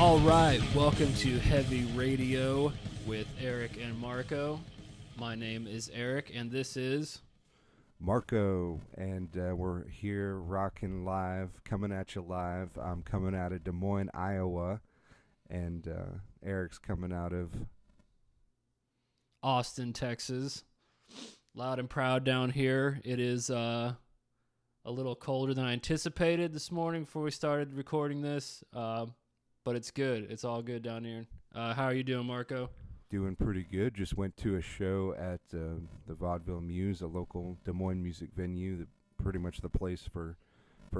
All right, welcome to Heavy Radio with Eric and Marco. My name is Eric, and this is Marco, and we're here rocking live, coming at you live. I'm coming out of Des Moines, Iowa, and Eric's coming out of Austin, Texas. Loud and proud down here. It is a little colder than I anticipated this morning before we started recording this, but it's good. It's all good down here. How are you doing, Marco? doing pretty good. Just went to a show at the Vaudeville Muse, a local Des Moines music venue, pretty much the place for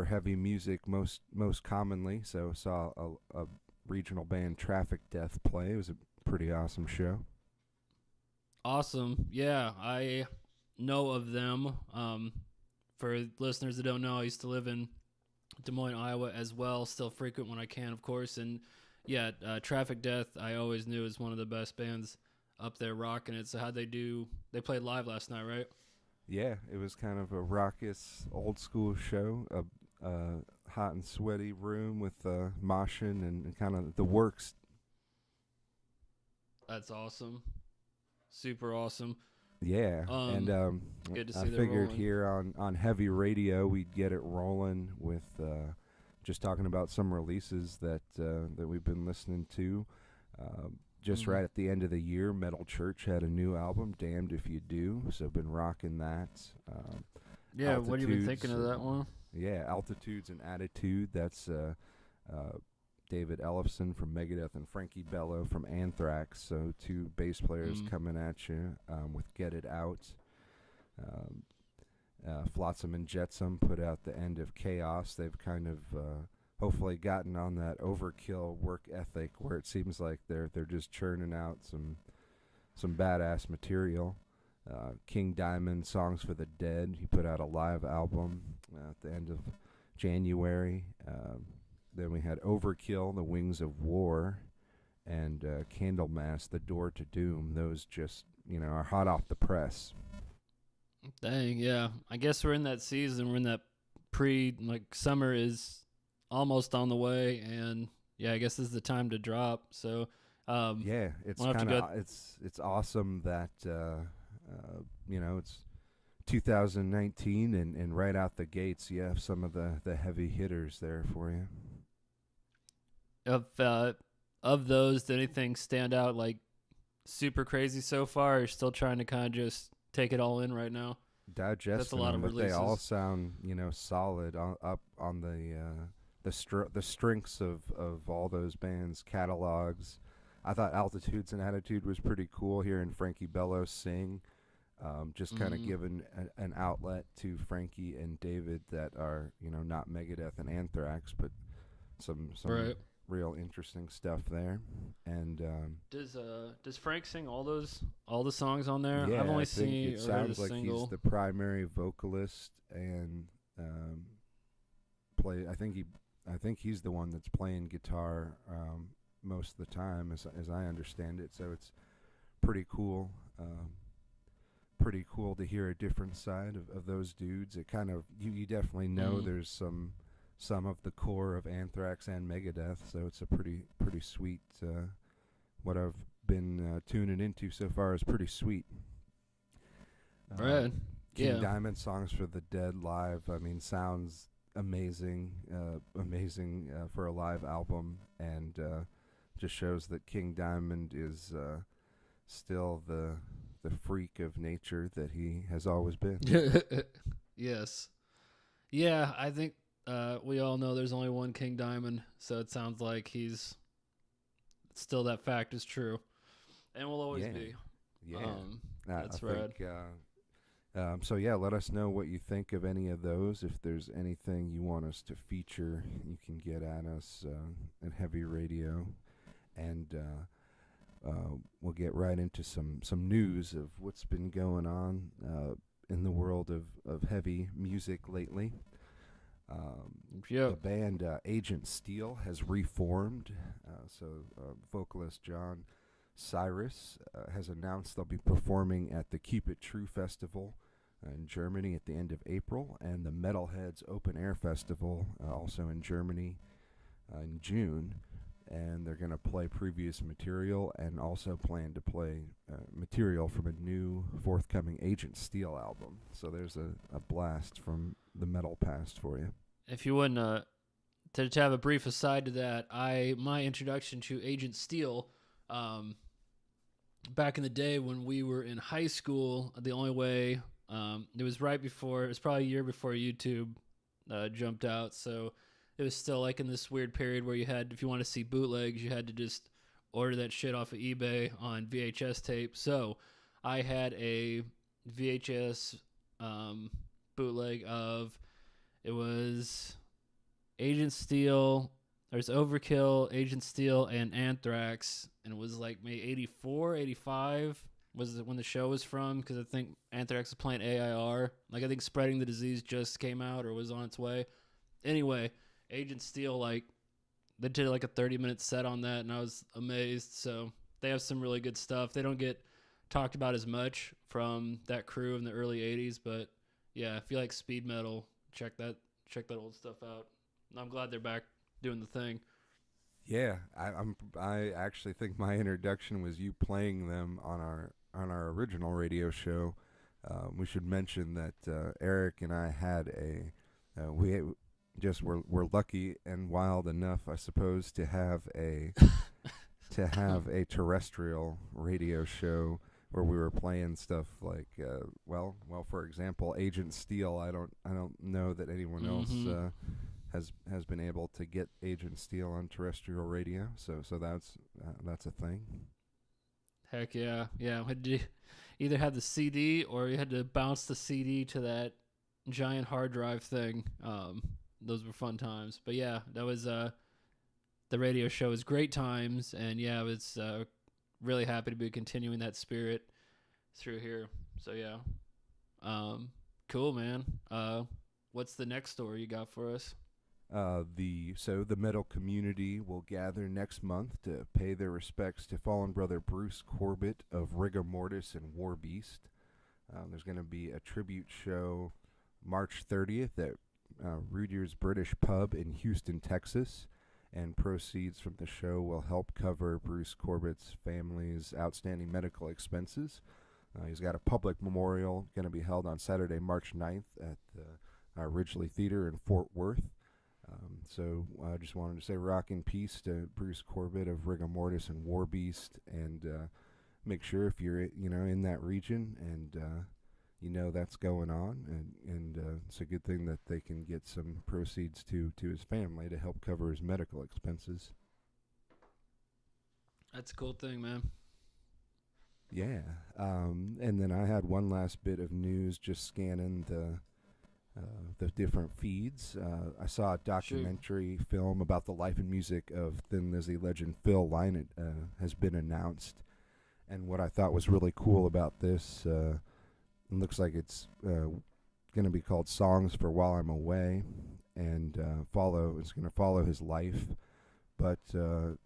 heavy music most commonly. So saw a regional band, Traffic Death, play. It was a pretty awesome show. Awesome. Yeah, I know of them. For listeners that don't know, I used to live in Des Moines, Iowa as well. Still frequent when I can, of course. And yeah, Traffic Death, I always knew was one of the best bands up there rocking it. So how'd they do? They played live last night, right? Yeah, it was kind of a raucous, old school show. A hot and sweaty room with moshing and kind of the works. That's awesome. Super awesome. Yeah, and good to see I they're figured rolling. here on Heavy Radio we'd get it rolling with just talking about some releases that we've been listening to. Just right at the end of the year, Metal Church had a new album, Damned If You Do, so been rocking that. Yeah, what have you been Altitudes, thinking of that one? Yeah, Altitudes and Attitude, that's David Ellefson from Megadeth and Frankie Bello from Anthrax, so two bass players coming at you with Get It Out. Flotsam and Jetsam put out The End of Chaos. They've kind of hopefully gotten on that Overkill work ethic where it seems like they're just churning out some badass material. King Diamond, Songs for the Dead, he put out a live album at the end of January. Then we had Overkill, The Wings of War, and Candlemass, The Door to Doom. Those just, are hot off the press. Dang, yeah. I guess we're in that season. We're in that summer is almost on the way, and yeah, I guess this is the time to drop. So, yeah, it's kind of it's awesome that it's 2019 and right out the gates you have some of the heavy hitters there for you. Of those, did anything stand out like super crazy so far? Or you're still trying to kind of just take it all in right now? Digest them, but releases. They all sound solid up on the strengths of all those bands' catalogs. I thought Altitudes and Attitude was pretty cool, hearing Frankie Bello sing. Just kind of giving an outlet to Frankie and David that are not Megadeth and Anthrax, but some right. Real interesting stuff there. And does Frank sing all the songs on there? Yeah, I've only I think seen it sounds like single. he's the primary vocalist and play. I think he's the one that's playing guitar most of the time, as I understand it. So it's pretty cool. Pretty cool to hear a different side of those dudes. It kind of you definitely know there's some of the core of Anthrax and Megadeth, so it's a pretty sweet. What I've been tuning into so far is pretty sweet. Right. King Diamond, Songs for the Dead live. I mean, sounds amazing, amazing for a live album, and just shows that King Diamond is still the freak of nature that he has always been. Yes. Yeah, I think we all know there's only one King Diamond, so it sounds like he's still, that fact is true, and will always be. Yeah, that's rad. So yeah, let us know what you think of any of those. If there's anything you want us to feature, you can get at us at Heavy Radio, and we'll get right into some news of what's been going on in the world of heavy music lately. The band Agent Steel has reformed. Vocalist John Cyrus has announced they'll be performing at the Keep It True Festival in Germany at the end of April, and the Metalheads Open Air Festival also in Germany in June. and they're going to play previous material and also plan to play material from a new forthcoming Agent Steel album. So there's a blast from the metal past for you. If you wouldn't, to have a brief aside to that, my introduction to Agent Steel, back in the day when we were in high school, the only way, it was probably a year before YouTube jumped out, so it was still like in this weird period where if you want to see bootlegs, you had to just order that shit off of eBay on VHS tape. So I had a VHS bootleg of, it was Agent Steel, there's Overkill, Agent Steel, and Anthrax, and it was like maybe 84, 85 was when the show was from, because I think Anthrax was playing AIR. Like, I think Spreading the Disease just came out or was on its way. Anyway, Agent Steel, like, they did like a 30-minute set on that, and I was amazed. So they have some really good stuff. They don't get talked about as much from that crew in the early 80s, but yeah, if you like speed metal, check that old stuff out. I'm glad they're back doing the thing. Yeah, I actually think my introduction was you playing them on our original radio show. We should mention that Eric and I had we're lucky and wild enough, I suppose, to have a terrestrial radio show where we were playing stuff like for example, Agent Steel. I don't know that anyone else has been able to get Agent Steel on terrestrial radio. So that's a thing. Heck yeah. Yeah, you either had the CD or you had to bounce the CD to that giant hard drive thing. Those were fun times. But yeah, that was the radio show was great times, and yeah, I was really happy to be continuing that spirit through here. So yeah. Cool, man. What's the next story you got for us? The metal community will gather next month to pay their respects to fallen brother Bruce Corbett of Rigor Mortis and War Beast. There's going to be a tribute show March 30th at Rudyard's British Pub in Houston, Texas, and proceeds from the show will help cover Bruce Corbett's family's outstanding medical expenses. He's got a public memorial going to be held on Saturday, March 9th at the Ridgely Theater in Fort Worth. So I just wanted to say rock in peace to Bruce Corbett of Rigor Mortis and War Beast, and make sure if you're in that region and that's going on, and it's a good thing that they can get some proceeds to his family to help cover his medical expenses. That's a cool thing, man. Yeah. And then I had one last bit of news, just scanning the different feeds. I saw a documentary film about the life and music of Thin Lizzy legend Phil Lynott has been announced. And what I thought was really cool about this, it looks like it's going to be called Songs for While I'm Away, and it's going to follow his life. But the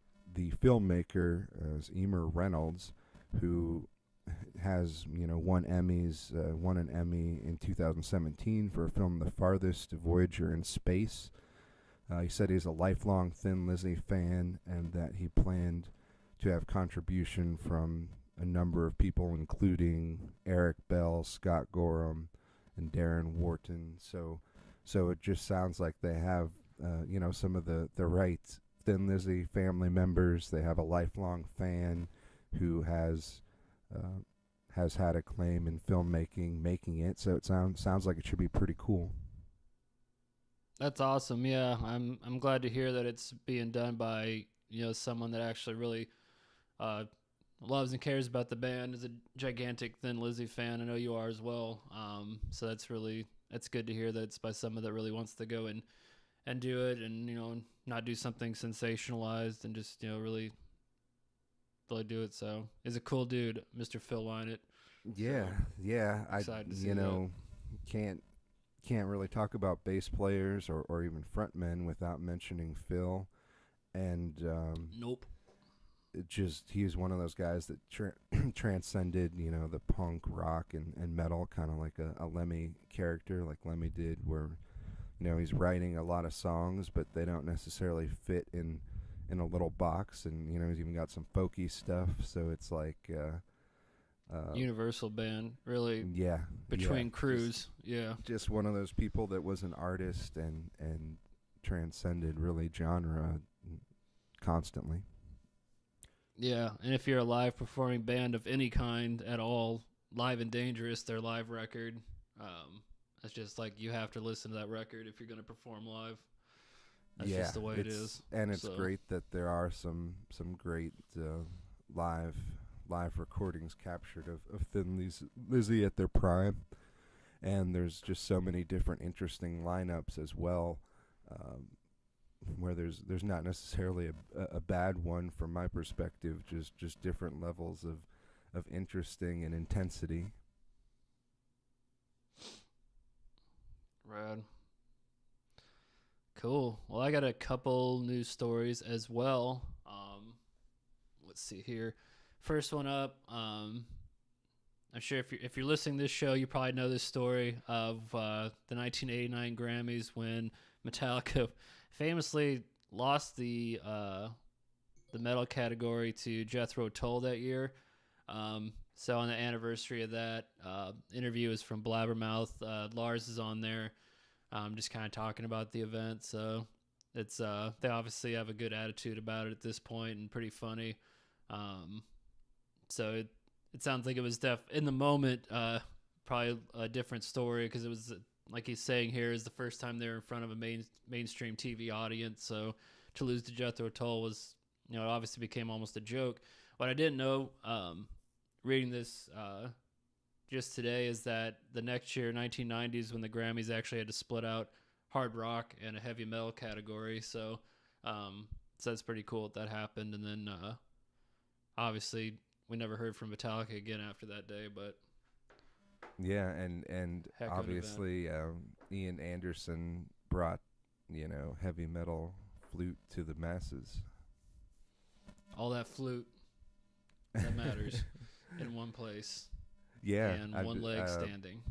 filmmaker is Emer Reynolds, who has won an Emmy in 2017 for a film The Farthest Voyager in Space. He said he's a lifelong Thin Lizzy fan, and that he planned to have contribution from a number of people, including Eric Bell, Scott Gorham, and Darren Wharton. So it just sounds like they have some of the right Thin Lizzy family members. They have a lifelong fan who has had acclaim in filmmaking, making it. So it sounds like it should be pretty cool. That's awesome. Yeah, I'm glad to hear that it's being done by someone that actually really loves and cares about the band. Is a gigantic Thin Lizzy fan. I know you are as well. So that's good to hear that it's by someone that really wants to go and do it, and not do something sensationalized, and just really do it. So he's a cool dude, Mr. Phil Lynott. Yeah, so, yeah. Excited to see that. Can't really talk about bass players or even frontmen without mentioning Phil. And nope. He's one of those guys that transcended the punk, rock, and metal, kind of like a Lemmy character, like Lemmy did, where he's writing a lot of songs, but they don't necessarily fit in in a little box, and he's even got some folky stuff. So it's like, Universal band, really, yeah, between yeah, crews. Yeah. just one of those people that was an artist and transcended really genre constantly. Yeah, and if you're a live performing band of any kind at all, Live and Dangerous, their live record, it's just like you have to listen to that record if you're going to perform live. That's just the way it is. And it's So, great that there are some great live recordings captured of Thin Lizzy at their prime, and there's just so many different interesting lineups as well. Where there's not necessarily a bad one from my perspective, just different levels of interesting and intensity. rad. Cool. Well, I got a couple news stories as well. Let's see here. First one up. I'm sure if you're listening to this show, you probably know this story of the 1989 Grammys when Metallica famously lost the metal category to Jethro Tull that year. So on the anniversary of that, interview is from Blabbermouth. Lars is on there, just kind of talking about the event. So it's they obviously have a good attitude about it at this point and pretty funny. So it sounds like it was in the moment, probably a different story because it was like he's saying here is the first time they were in front of a mainstream TV audience. So to lose to Jethro Tull was, it obviously became almost a joke. What I didn't know, reading this just today, is that the next year, 1990s, when the Grammys actually had to split out hard rock and a heavy metal category. So that's pretty cool that happened. And then obviously we never heard from Metallica again after that day, but yeah, and obviously Ian Anderson brought heavy metal flute to the masses. All that flute that matters in one place. Yeah, and one leg standing.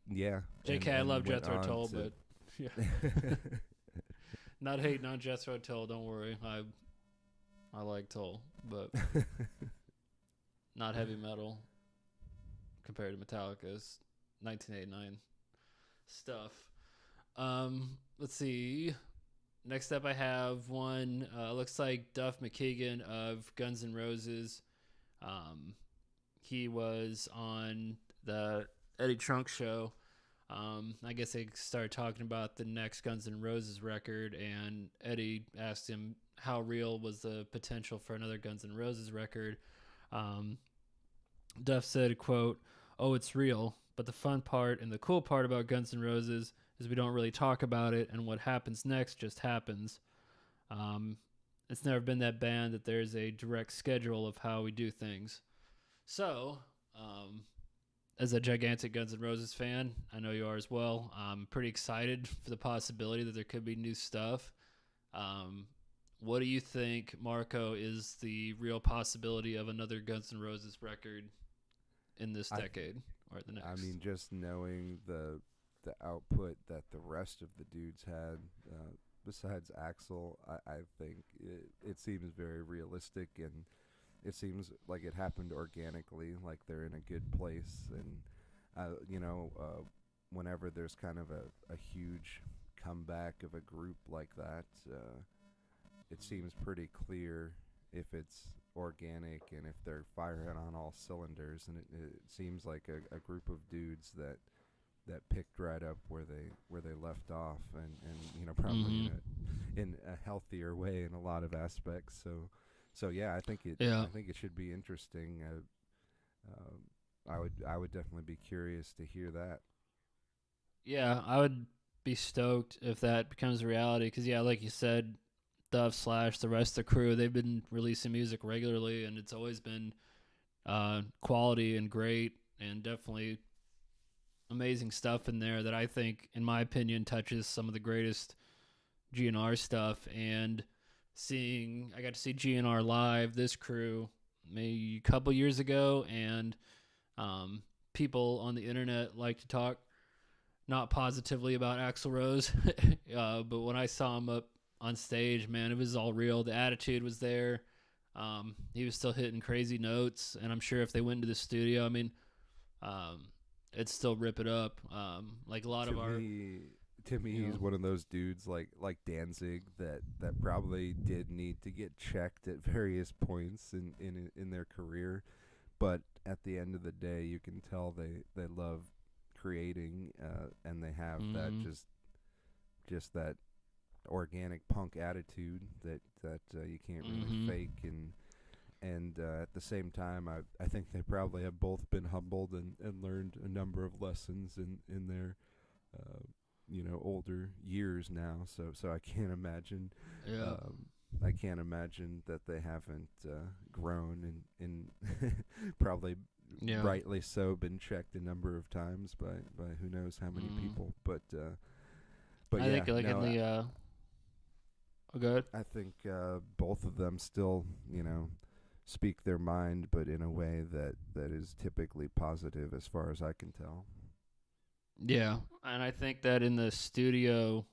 Yeah, JK, I love Jethro Tull, but yeah. Not hating on Jethro Tull. Don't worry, I like Tull, but not heavy metal compared to Metallica's 1989 stuff. Let's see. Next up, I have one. Looks like Duff McKagan of Guns N' Roses. He was on the Eddie Trunk show. I guess they started talking about the next Guns N' Roses record, and Eddie asked him how real was the potential for another Guns N' Roses record. Duff said, quote, "Oh, it's real, but the fun part and the cool part about Guns N' Roses is we don't really talk about it, and what happens next just happens. It's never been that band that there's a direct schedule of how we do things." So, as a gigantic Guns N' Roses fan, I know you are as well, I'm pretty excited for the possibility that there could be new stuff. What do you think, Marco, is the real possibility of another Guns N' Roses record in this decade or the next? I mean, just knowing the output that the rest of the dudes had, besides Axl, I think it seems very realistic, and it seems like it happened organically, like they're in a good place. And whenever there's kind of a huge comeback of a group like that, it seems pretty clear if it's organic and if they're firing on all cylinders. And it seems like a group of dudes that picked right up where they left off, and probably in a healthier way in a lot of aspects. So yeah, I think it should be interesting. I would definitely be curious to hear that. Yeah, I would be stoked if that becomes a reality because, yeah, like you said, Duff / the rest of the crew, they've been releasing music regularly, and it's always been quality and great, and definitely amazing stuff in there that I think, in my opinion, touches some of the greatest GNR stuff. And I got to see GNR live, this crew, maybe a couple years ago, and people on the internet like to talk not positively about Axl Rose, but when I saw him up on stage, man, it was all real. The attitude was there. He was still hitting crazy notes, and I'm sure if they went to the studio, I mean, it'd still rip it up. Like a lot To of our, me, to me, you he's know, one of those dudes like Danzig that probably did need to get checked at various points in their career, but at the end of the day, you can tell they love creating, and they have that mm, just that organic punk attitude that you can't really mm-hmm, fake. And at the same time, I think they probably have both been humbled and learned a number of lessons in their uh, older years now. So I can't imagine yeah, um, I can't imagine that they haven't grown and probably yeah. rightly so been checked a number of times by who knows how many Mm. people. But I yeah, think like in no, the, oh, good. I think both of them still, speak their mind, but in a way that is typically positive, as far as I can tell. Yeah, and I think that in the studio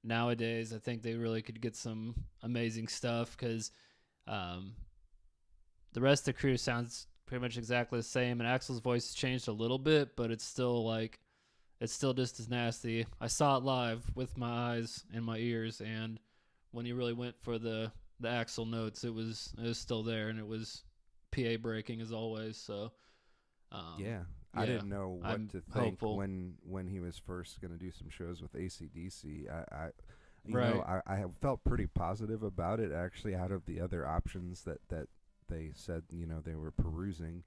nowadays, I think they really could get some amazing stuff because um, the rest of the crew sounds pretty much exactly the same, and Axel's voice has changed a little bit, but it's still like it's still just as nasty. I saw it live with my eyes and my ears, and when he really went for the Axel notes, it was still there, and it was PA breaking as always. So Yeah, I yeah, didn't know what I'm to think hopeful. when he was first going to do some shows with ACDC. Right. I have felt pretty positive about it, actually, out of the other options that they said they were perusing.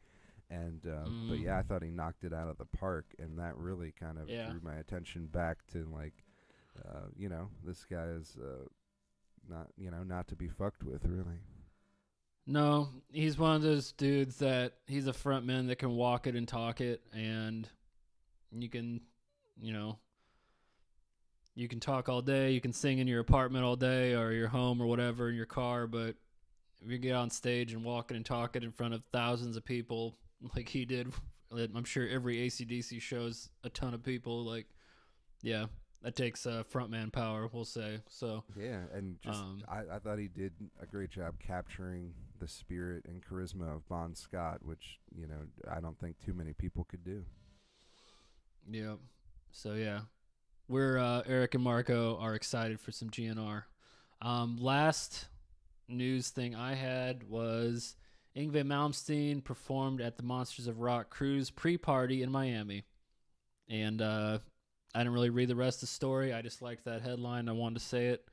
And but Mm, yeah, I thought he knocked it out of the park, and that really kind of yeah. drew my attention back to, like, this guy is not to be fucked with, really. No, he's one of those dudes that he's a frontman that can walk it and talk it, and you can, you know, you can talk all day, you can sing in your apartment all day or your home or whatever in your car, but if you get on stage and walk it and talk it in front of thousands of people like he did, I'm sure every ACDC shows a ton of people. Like, yeah, that takes frontman power, we'll say. So, Yeah, and just um, I thought he did a great job capturing the spirit and charisma of Bon Scott, which I don't think too many people could do. yeah. So, yeah, we're Eric and Marco are excited for some GNR. Last news thing I had was Yngwie Malmsteen performed at the Monsters of Rock cruise pre-party in Miami, and I didn't really read the rest of the story. I just liked that headline. I wanted to say it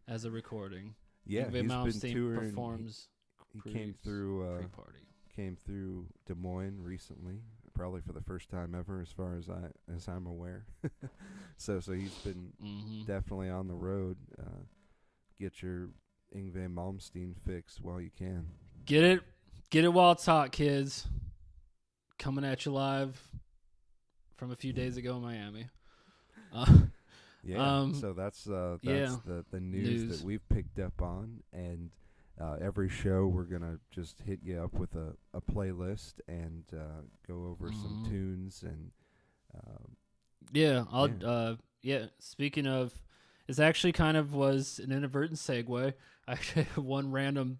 as a recording. Yeah, Yngwie he's been Malmsteen touring. performs He cruise pre-party. came through Des Moines recently, probably for the first time ever, as far as I'm aware. So he's been Mm-hmm. definitely on the road. Get your Yngwie Malmsteen fix while you can. Get it while it's hot, kids. Coming at you live from a few days ago in Miami. Uh, Yeah, so that's yeah, the news that we've picked up on, and every show we're gonna just hit you up with a playlist and go over some Mhm. tunes and um, Yeah, I'll. yeah. Yeah. Speaking of, this actually kind of was an inadvertent segue. I actually have one random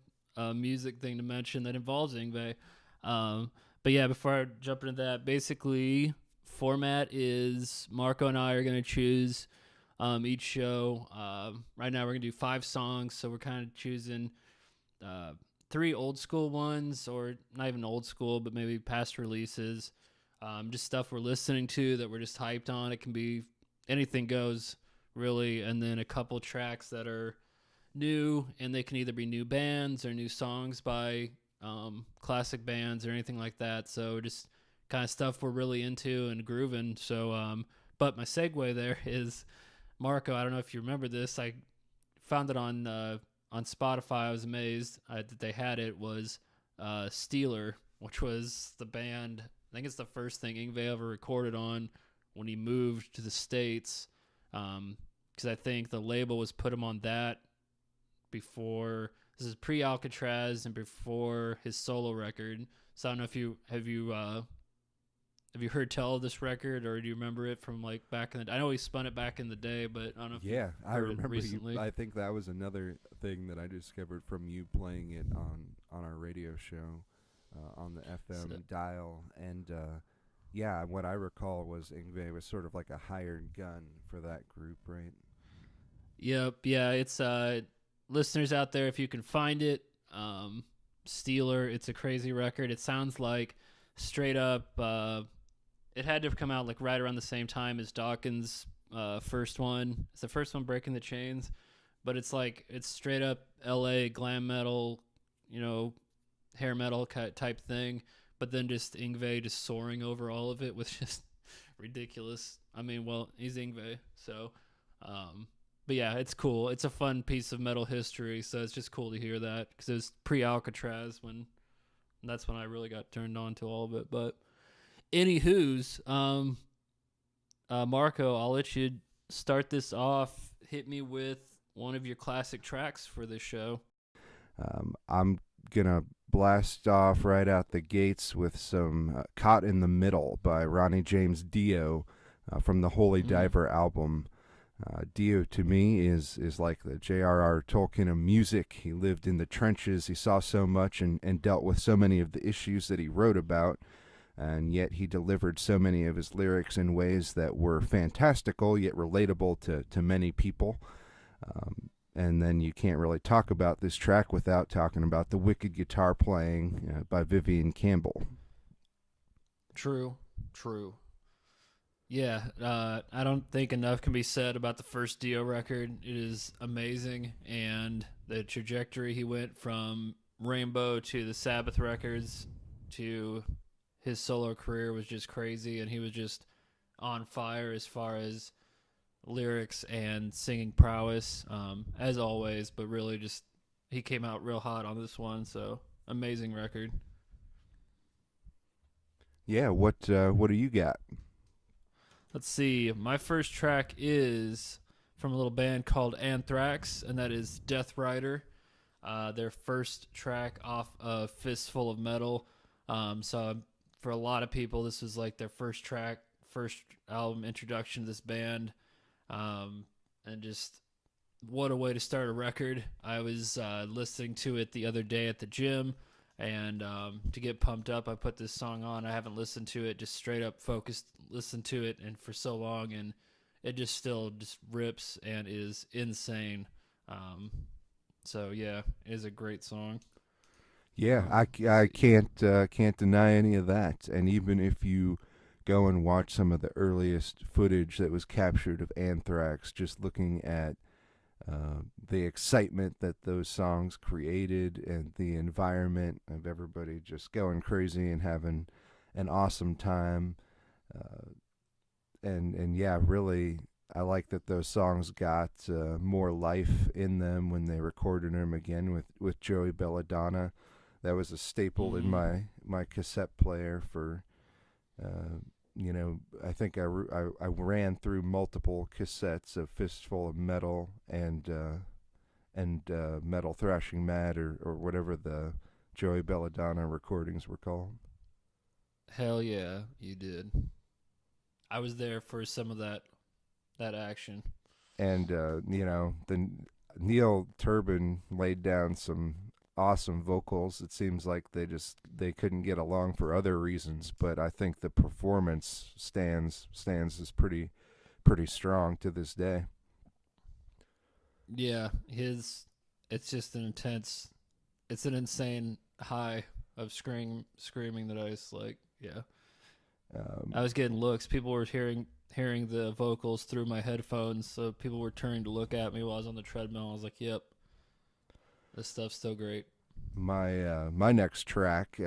music thing to mention that involves Ingve. But yeah, before I jump into that, basically format is Marco and I are gonna choose each show. Right now we're gonna do 5 songs, so we're kind of choosing uh, 3 old school ones, or not even old school, but maybe past releases. Just stuff we're listening to that we're just hyped on. It can be anything goes, really. And then a couple tracks that are new, and they can either be new bands or new songs by classic bands or anything like that. So just kind of stuff we're really into and grooving. So, but my segue there is Marco. I don't know if you remember this. I found it on Spotify. I was amazed that they had it. Was Steeler, which was the band. I think it's the first thing Yngwie ever recorded on when he moved to the States. Because I think the label was put him on that before. This is pre Alcatraz and before his solo record. So I don't know if you have you heard tell of this record, or do you remember it from like back in the? I know he spun it back in the day, but I don't know if Yeah, you I heard it remember you. recently. I think that was another thing that I discovered from you playing it on our radio show on the FM So, dial. And yeah, what I recall was Yngwie was sort of like a hired gun for that group, right? yep, yeah, it's listeners out there, if you can find it, Steeler. It's a crazy record. It sounds like straight up. It had to have come out like right around the same time as Dawkins' first one. It's the first one, Breaking the Chains, but it's straight up L.A. glam metal, you know, hair metal type thing. But then just Yngwie just soaring over all of it with just ridiculous. I mean, well, he's Yngwie, so. But yeah, it's cool. It's a fun piece of metal history, so it's just cool to hear that because it was pre-Alcatraz that's when I really got turned on to all of it. But anywho's, Marco, I'll let you start this off. Hit me with one of your classic tracks for this show. I'm gonna blast off right out the gates with some "Caught in the Middle" by Ronnie James Dio from the Holy Diver album. Dio to me is like the J.R.R. Tolkien of music. He lived in the trenches. He saw so much and dealt with so many of the issues that he wrote about. And yet he delivered so many of his lyrics in ways that were fantastical yet relatable to many people. And then you can't really talk about this track without talking about the wicked guitar playing by Vivian Campbell. True. Yeah, I don't think enough can be said about the first Dio record. It is amazing, and the trajectory he went from Rainbow to the Sabbath records to his solo career was just crazy, and he was just on fire as far as lyrics and singing prowess, as always, but really just he came out real hot on this one, so amazing record. Yeah, what do you got? Let's see. My first track is from a little band called Anthrax, and that is Death Rider. Their first track off of Fistful of Metal. So for a lot of people, this was like their first album introduction to this band. And just what a way to start a record. I was listening to it the other day at the gym. And to get pumped up, I put this song on. I haven't listened to it, just straight up focused, listened to it, and for so long, and it just still just rips and is insane. So yeah, it is a great song. Yeah, I can't deny any of that. And even if you go and watch some of the earliest footage that was captured of Anthrax, just looking at the excitement that those songs created and the environment of everybody just going crazy and having an awesome time. And yeah, really, I like that those songs got more life in them when they recorded them again with Joey Belladonna. That was a staple in my cassette player for I think I ran through multiple cassettes of Fistful of Metal and Metal Thrashing Mad or whatever the Joey Belladonna recordings were called. Hell yeah, you did. I was there for some of that action. And the Neil Turbin laid down some awesome vocals. It seems like they couldn't get along for other reasons, but I think the performance stands as pretty strong to this day. Yeah, it's just it's an insane high of screaming that I was like, yeah. I was getting looks. People were hearing the vocals through my headphones, so people were turning to look at me while I was on the treadmill. I was like, yep. This stuff's still great. My next track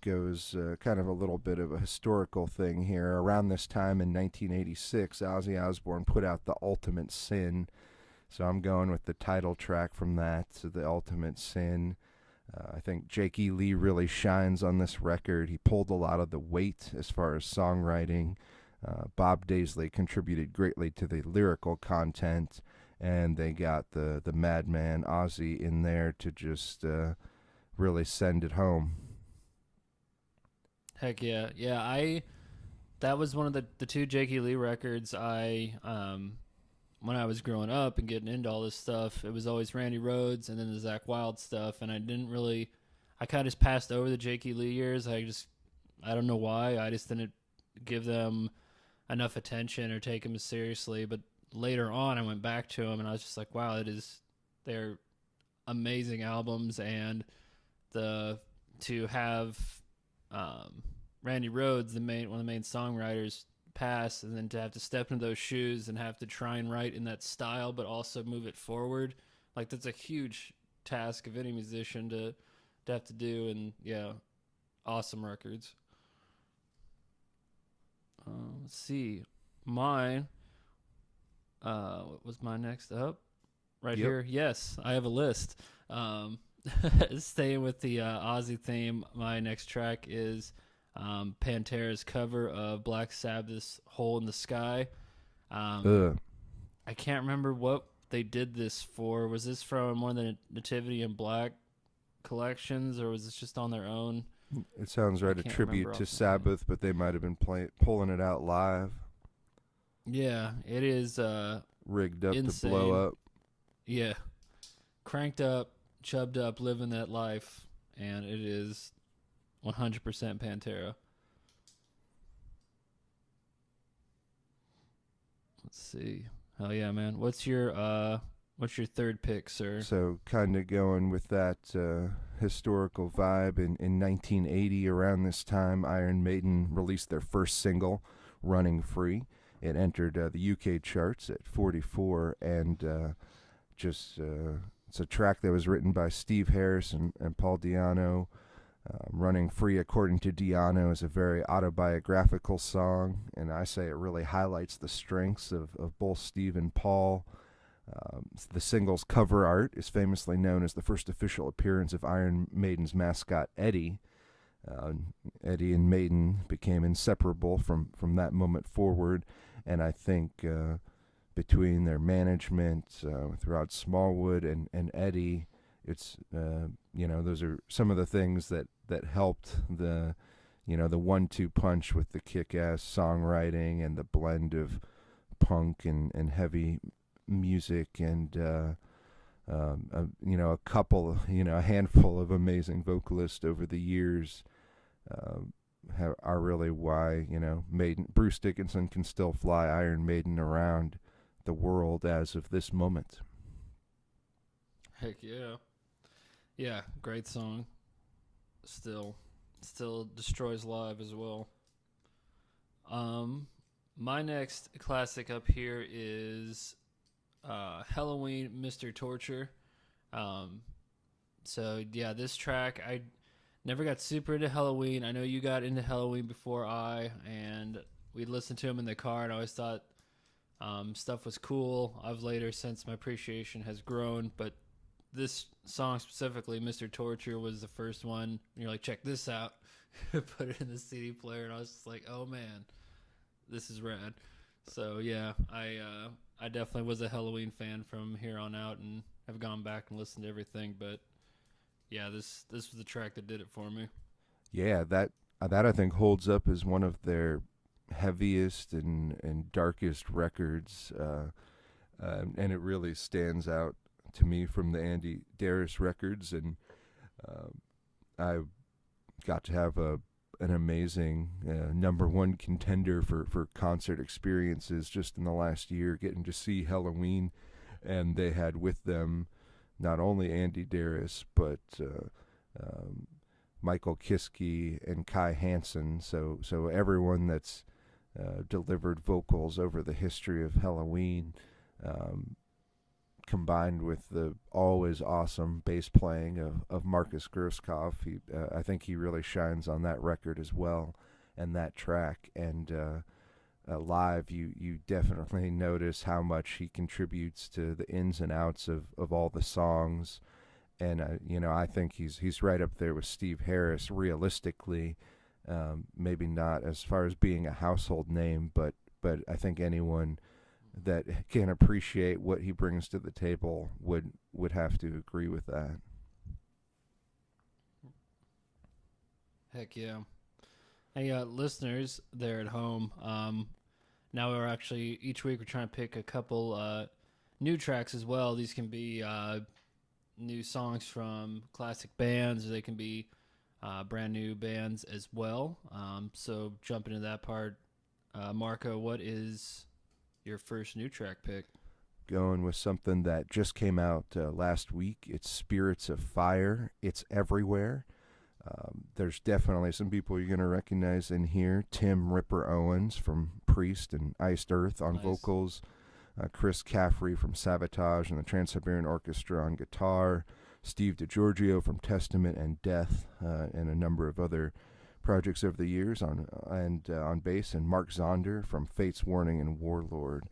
goes kind of a little bit of a historical thing here. Around this time in 1986, Ozzy Osbourne put out The Ultimate Sin. So I'm going with the title track from that, The Ultimate Sin. I think Jake E. Lee really shines on this record. He pulled a lot of the weight as far as songwriting. Bob Daisley contributed greatly to the lyrical content, and they got the madman Ozzy in there to just really send it home. Heck yeah. Yeah, I That was one of the two Jakey Lee records I when I was growing up and getting into all this stuff. It was always Randy Rhoads and then the Zakk Wylde stuff, and I kind of just passed over the Jakey Lee years. I don't know why. I just didn't give them enough attention or take them as seriously. But later on, I went back to them, and I was just like, wow, they're amazing albums, and to have Randy Rhoads, one of the main songwriters, pass, and then to have to step into those shoes and have to try and write in that style, but also move it forward, like that's a huge task of any musician to have to do. And yeah, awesome records. Let's see, mine. What was my next up? Right here. Yes, I have a list. Staying with the Ozzy theme, my next track is Pantera's cover of Black Sabbath's "Hole in the Sky." I can't remember what they did this for. Was this from one of the Nativity in Black collections, or was this just on their own? It sounds right. A tribute to Sabbath, but they might have been pulling it out live. Yeah, it is rigged up insane. To blow up. Yeah, cranked up, chubbed up, living that life, and it is 100% Pantera. Let's see. Hell yeah, man. What's your third pick, sir? So kind of going with that historical vibe. In 1980, around this time, Iron Maiden released their first single, Running Free. It entered the UK charts at 44, and it's a track that was written by Steve Harris and Paul Di'Anno. Running Free, according to Di'Anno, is a very autobiographical song, and I say it really highlights the strengths of both Steve and Paul. The single's cover art is famously known as the first official appearance of Iron Maiden's mascot, Eddie. Eddie and Maiden became inseparable from that moment forward, and I think between their management with Rod Smallwood and Eddie, it's those are some of the things that helped the 1-2 punch with the kick-ass songwriting and the blend of punk and heavy music and a handful of amazing vocalists over the years are really why Bruce Dickinson can still fly Iron Maiden around the world as of this moment. Heck yeah. Yeah, great song. Still destroys live as well. My next classic up here is Helloween, Mr. Torture. So yeah, this track, I never got super into Helloween. I know you got into Helloween before and we listened to him in the car, and I always thought stuff was cool. I've later, since my appreciation has grown, but this song specifically, Mr. Torture, was the first one. And you're like, check this out. Put it in the CD player, and I was just like, oh man, this is rad. So yeah, I definitely was a Helloween fan from here on out, and have gone back and listened to everything. But yeah, this was the track that did it for me. Yeah, that I think holds up as one of their heaviest and darkest records, and it really stands out to me from the Andy Darius records. And I got to have an amazing number one contender for concert experiences just in the last year, getting to see Helloween, and they had with them not only Andy Darius but Michael Kiske and Kai Hansen, so everyone that's delivered vocals over the history of Helloween, combined with the always awesome bass playing of Marcus Grosskopf. I think he really shines on that record as well, and that track. And live, you definitely notice how much he contributes to the ins and outs of all the songs. And I think he's right up there with Steve Harris realistically. Maybe not as far as being a household name, but I think anyone that can appreciate what he brings to the table would have to agree with that. Heck yeah. Hey, listeners there at home. Now we're actually each week we're trying to pick a couple new tracks as well. These can be new songs from classic bands, or they can be brand new bands as well. So jumping into that part, Marco, what is your first new track pick? Going with something that just came out last week. It's Spirits of Fire. It's everywhere. There's definitely some people you're going to recognize in here. Tim Ripper Owens from Priest and Iced Earth on Nice. vocals. Chris Caffrey from Sabotage and the Trans-Siberian Orchestra on guitar. Steve DiGiorgio from Testament and Death and a number of other projects over the years on bass. And Mark Zonder from Fates Warning and Warlord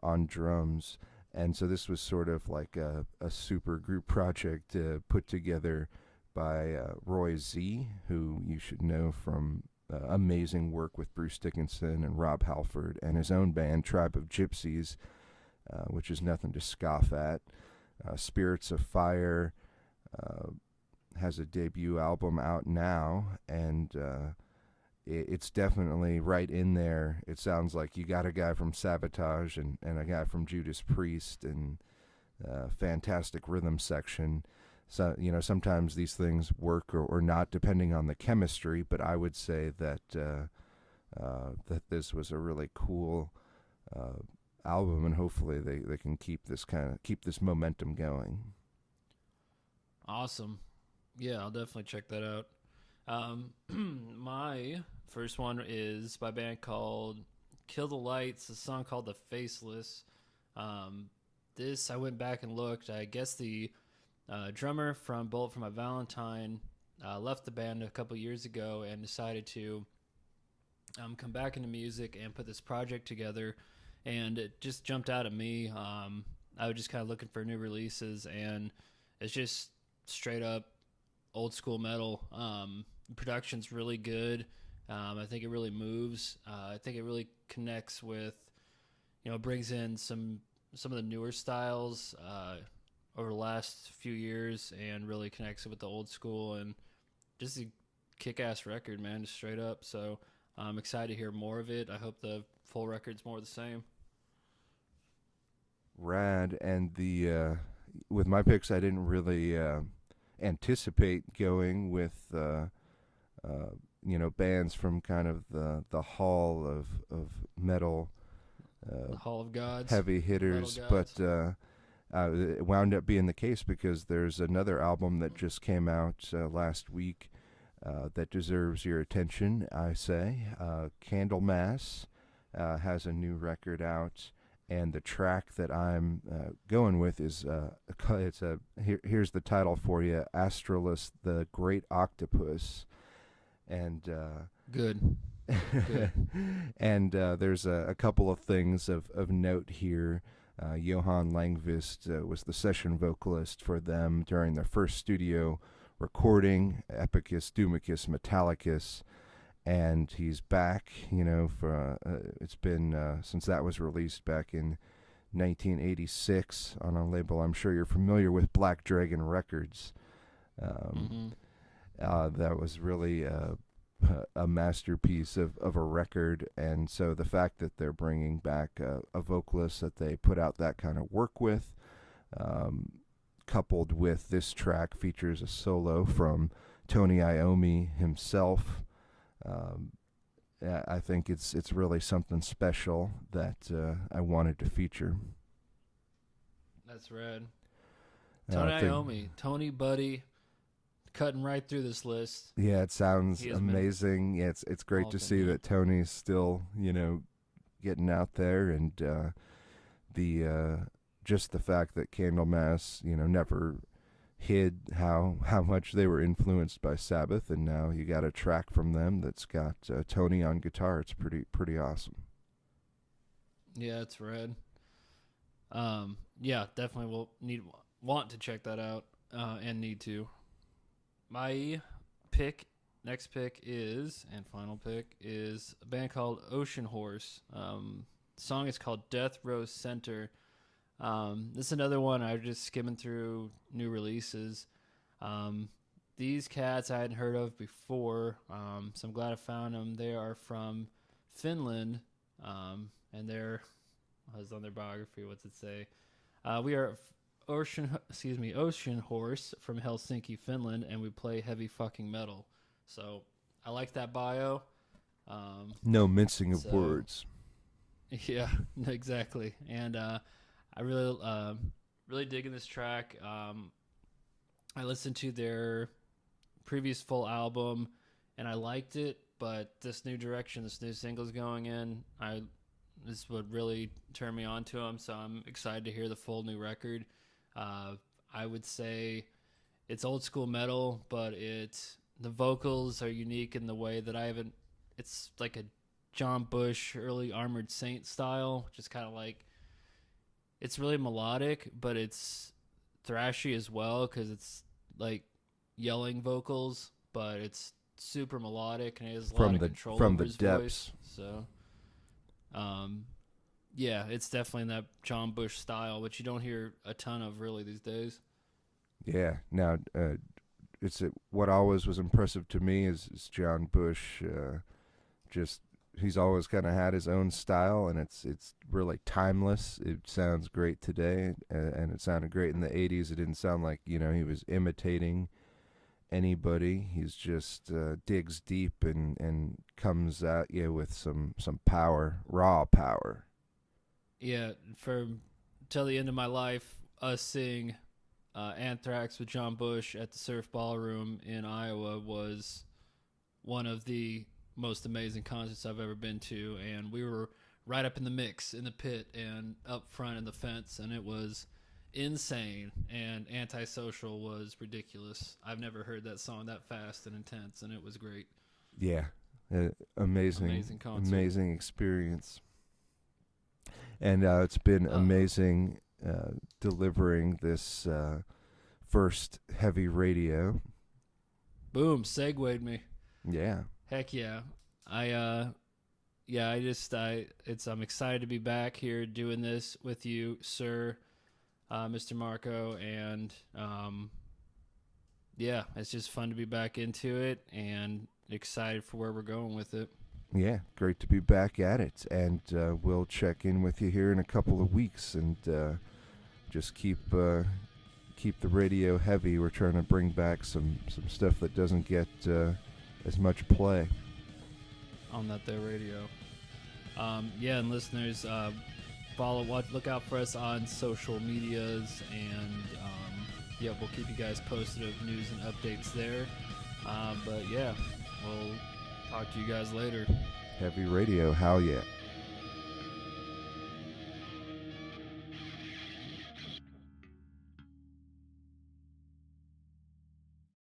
on drums. And so this was sort of like a super group project put together by Roy Z, who you should know from amazing work with Bruce Dickinson and Rob Halford, and his own band, Tribe of Gypsies, which is nothing to scoff at. Spirits of Fire has a debut album out now, and it's definitely right in there. It sounds like you got a guy from Sabotage and a guy from Judas Priest, and fantastic rhythm section. So, sometimes these things work or not depending on the chemistry, but I would say that that this was a really cool album, and hopefully they can keep this momentum going. Awesome. Yeah, I'll definitely check that out. My first one is by a band called Kill the Lights, a song called The Faceless. This, I went back and looked. I guess the drummer from Bullet for My Valentine left the band a couple years ago and decided to come back into music and put this project together. And it just jumped out at me. I was just kind of looking for new releases, and it's just straight up old school metal. Production's really good. I think it really moves. I think it really connects with, brings in some of the newer styles over the last few years, and really connects it with the old school, and just a kick-ass record, man, just straight up. So I'm excited to hear more of it. I hope the full record's more the same. Rad. And the with my picks, I didn't really anticipate going with bands from kind of the hall of metal, The Hall of Gods, heavy hitters, Metal Gods. but it wound up being the case because there's another album that just came out last week that deserves your attention, I say. Candlemass has a new record out, and the track that I'm going with is here's the title for you: Astralis, the Great Octopus. And Good. and there's a couple of things of note here. Johan Langvist was the session vocalist for them during their first studio recording, Epicus, Dumicus, Metallicus, and he's back, for it's been since that was released back in 1986 on a label I'm sure you're familiar with, Black Dragon Records. That was really a masterpiece of a record, and so the fact that they're bringing back a vocalist that they put out that kind of work with, coupled with this track features a solo from Tony Iommi himself. I think it's really something special that I wanted to feature. That's rad. Tony Iommi, Tony Buddy, cutting right through this list. Yeah, it sounds amazing. Yeah, it's great to see that Tony's still, getting out there, and just the fact that Candlemass, never hid how much they were influenced by Sabbath, and now you got a track from them that's got Tony on guitar. It's pretty awesome. Yeah, it's rad. Yeah, definitely want to check that out, and need to. My next pick is a band called Ocean Horse. The song is called Death Row Center. This is another one I was just skimming through new releases. The these cats I hadn't heard of before, so I'm glad I found them. They are from Finland, and they're, I was on their biography. What's it say? We are Ocean Horse from Helsinki, Finland, and we play heavy fucking metal. So I like that bio. No mincing of words. Yeah, exactly. And I really, really digging this track. I listened to their previous full album, and I liked it. But this new direction, this new single's going in, this would really turn me on to them. So I'm excited to hear the full new record. I would say it's old school metal, but the vocals are unique in the way that it's like a John Bush early Armored Saint style, which is kind of like, it's really melodic, but it's thrashy as well, because it's like yelling vocals, but it's super melodic, and it has a lot of control over his voice. So, yeah, it's definitely in that John Bush style, which you don't hear a ton of really these days. Yeah. Now, what always was impressive to me is John Bush. He's always kind of had his own style, and it's really timeless. It sounds great today, and it sounded great in the 80s. It didn't sound like, he was imitating anybody. He's just digs deep and comes at you with some power, raw power. Yeah, till the end of my life, us seeing Anthrax with John Bush at the Surf Ballroom in Iowa was one of the most amazing concerts I've ever been to, and we were right up in the mix in the pit and up front in the fence, and it was insane. And Antisocial was ridiculous. I've never heard that song that fast and intense, and it was great. Yeah, amazing concert. Amazing experience. And it's been amazing delivering this first heavy radio. Boom, segued me. Yeah. Heck yeah. I'm excited to be back here doing this with you, sir, Mr. Marco, and it's just fun to be back into it and excited for where we're going with it. Yeah, great to be back at it, and we'll check in with you here in a couple of weeks, and just keep the radio heavy. We're trying to bring back some stuff that doesn't get as much play on that there radio. And listeners, look out for us on social medias, and we'll keep you guys posted of news and updates there. We'll talk to you guys later. Heavy radio, hell yeah.